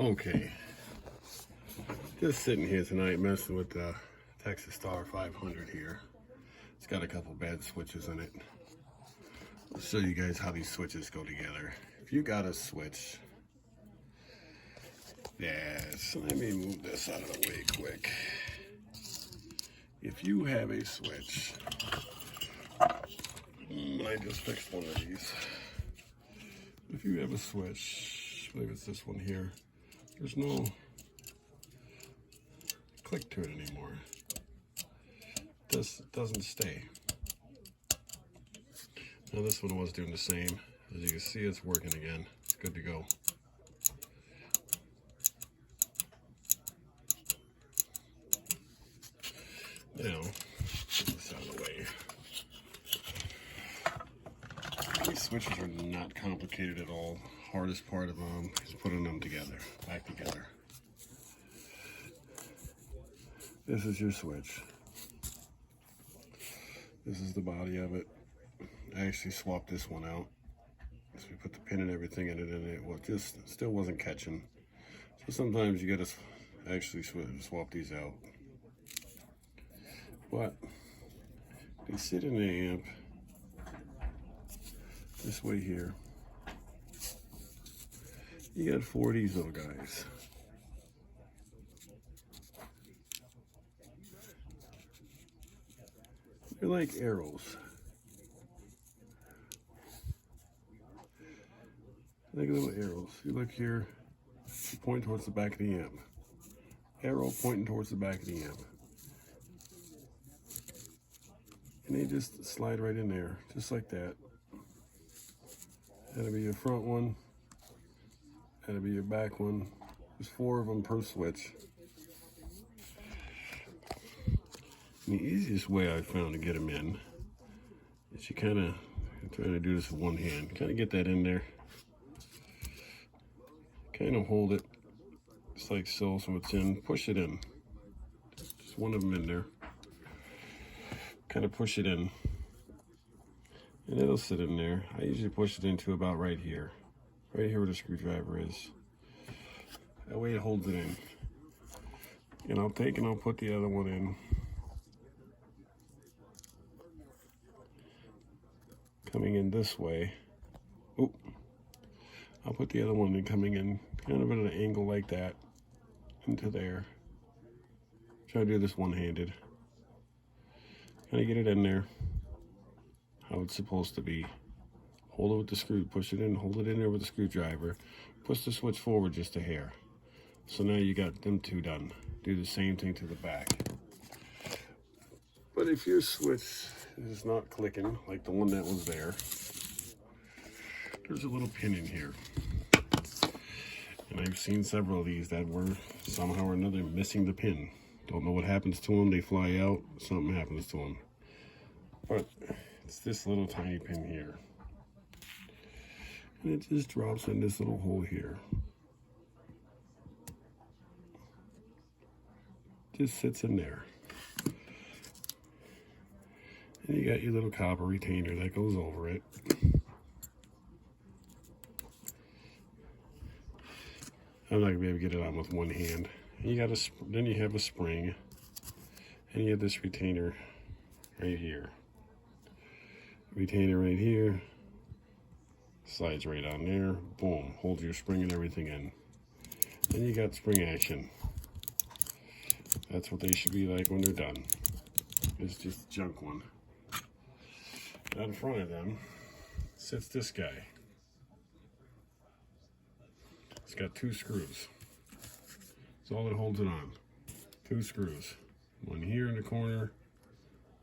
Okay, just sitting here tonight messing with the Texas Star 500 here. It's got a couple bad switches in it. I'll show you guys how these switches go together. If you got a switch, yes, let me move this out of the way quick. If you have a switch, I just fixed one of these. If you have a switch, I believe it's this one here, there's no click to it anymore. This doesn't stay. Now this one was doing the same. As you can see, it's working again. It's good to go. Now, get this out of the way. These switches are not complicated at all. Hardest part of them is putting them together, back together. This is your switch. This is the body of it. I actually swapped this one out. So we put the pin and everything in it, and it just still wasn't catching. So sometimes you gotta actually swap these out. But they sit in the amp this way here. You got 4 of these little guys. They're like arrows. Like little arrows. You look here, you point towards the back of the amp. Arrow pointing towards the back of the amp. And they just slide right in there, just like that. That'll be your front one. That'll be your back one. There's 4 of them per switch. And the easiest way I found to get them in is you kind of try to do this with one hand. Kind of get that in there. Kind of hold it just like so, so it's in. Push it in. Just one of them in there. Kind of push it in. And it'll sit in there. I usually push it into about right here. Right here where the screwdriver is. That way it holds it in. And I'll take and I'll put the other one in. Coming in this way. Oop. I'll put the other one in coming in kind of at an angle like that into there. Try to do this one-handed. Kind of get it in there how it's supposed to be. Hold it with the screw, push it in, hold it in there with the screwdriver. Push the switch forward just a hair. So now you got them 2 done. Do the same thing to the back. But if your switch is not clicking like the one that was there, there's a little pin in here. And I've seen several of these that were somehow or another missing the pin. Don't know what happens to them. They fly out, something happens to them. But it's this little tiny pin here. And it just drops in this little hole here. Just sits in there. And you got your little copper retainer that goes over it. I'm not gonna be able to get it on with one hand. And you got then you have a spring, and you have this retainer right here. Retainer right here, slides right on there. Boom, holds your spring and everything in. Then you got spring action. That's what they should be like when they're done. It's just a junk one. Out in front of them sits this guy. It's got 2 screws. That's all that holds it on. 2 screws. One here in the corner,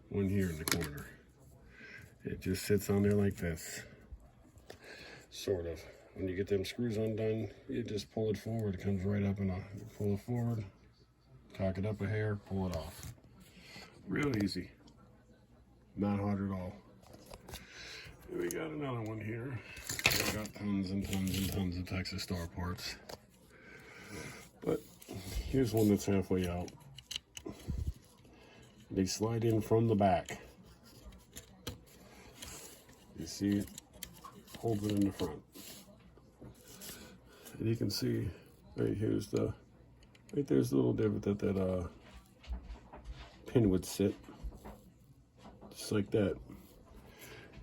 one here in the corner. It just sits on there like this. Sort of. When you get them screws undone, you just pull it forward. It comes right up and pull it forward. Cock it up a hair, pull it off. Real easy. Not hard at all. And we got another one here. We got tons and tons and tons of Texas Star parts. But here's one that's halfway out. They slide in from the back. You see it holds it in the front. And you can see Right here's the, right there's the little divot that pin would sit. Just like that.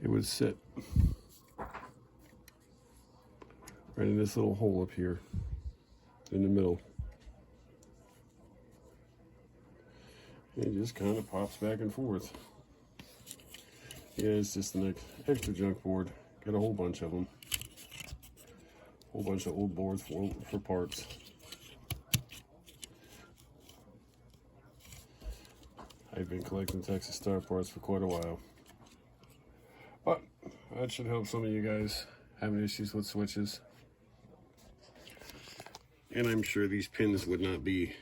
It would sit right in this little hole up here in the middle. It just kind of pops back and forth. Yeah, it's just an extra junk board. Got a whole bunch of them. Whole bunch of old boards for parts. I've been collecting Texas Star parts for quite a while. But that should help some of you guys having issues with switches. And I'm sure these pins would not be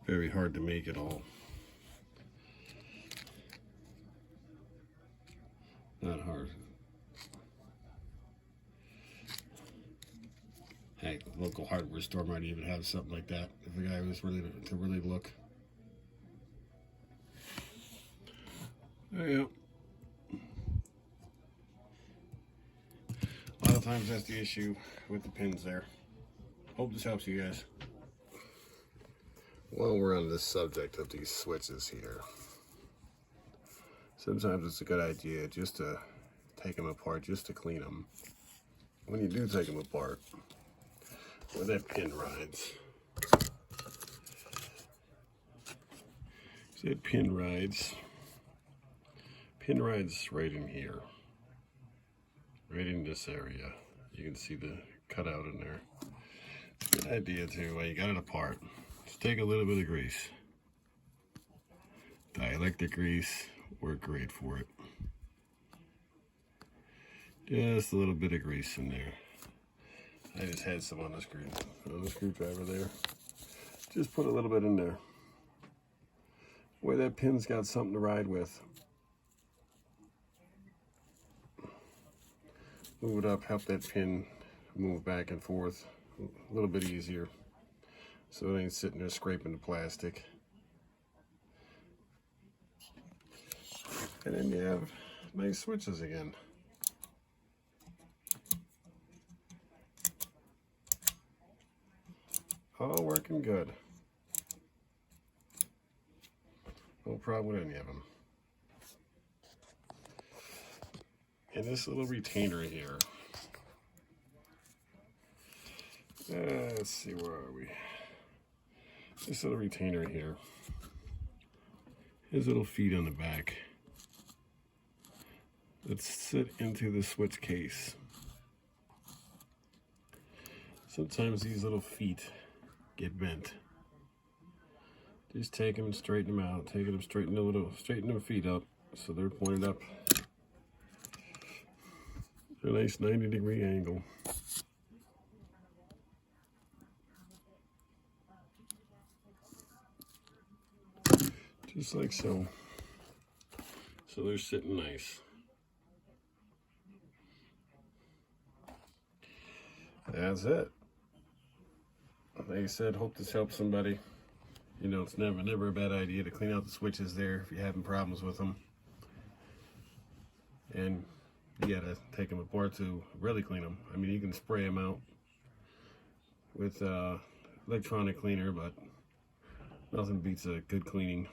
very hard to make at all. Not hard. Heck, the local hardware store might even have something like that if the guy was really to really look. There you go. A lot of times that's the issue with the pins there. Hope this helps you guys. While we're on the subject of these switches here, sometimes it's a good idea just to take them apart, just to clean them. When you do take them apart, where that pin rides, see that pin rides right in here, right in this area. You can see the cutout in there. Good idea too, while you got it apart, just take a little bit of grease. Dielectric grease work great for it. Just a little bit of grease in there. I just had some on the screwdriver there. Just put a little bit in there. Where that pin's got something to ride with. Move it up, help that pin move back and forth a little bit easier, so it ain't sitting there scraping the plastic. And then you have nice switches again. All working good. No problem with any of them. And this little retainer here. Let's see, where are we? This little retainer here. His little feet on the back. Let's sit into the switch case. Sometimes these little feet get bent. Just take them and straighten them out. Take them, straighten their feet up so they're pointed up. A nice 90-degree angle. Just like so. So they're sitting nice. That's it. Like I said, hope this helps somebody. You know, it's never a bad idea to clean out the switches there if you're having problems with them. And you gotta take them apart to really clean them. I mean, you can spray them out with electronic cleaner, but nothing beats a good cleaning.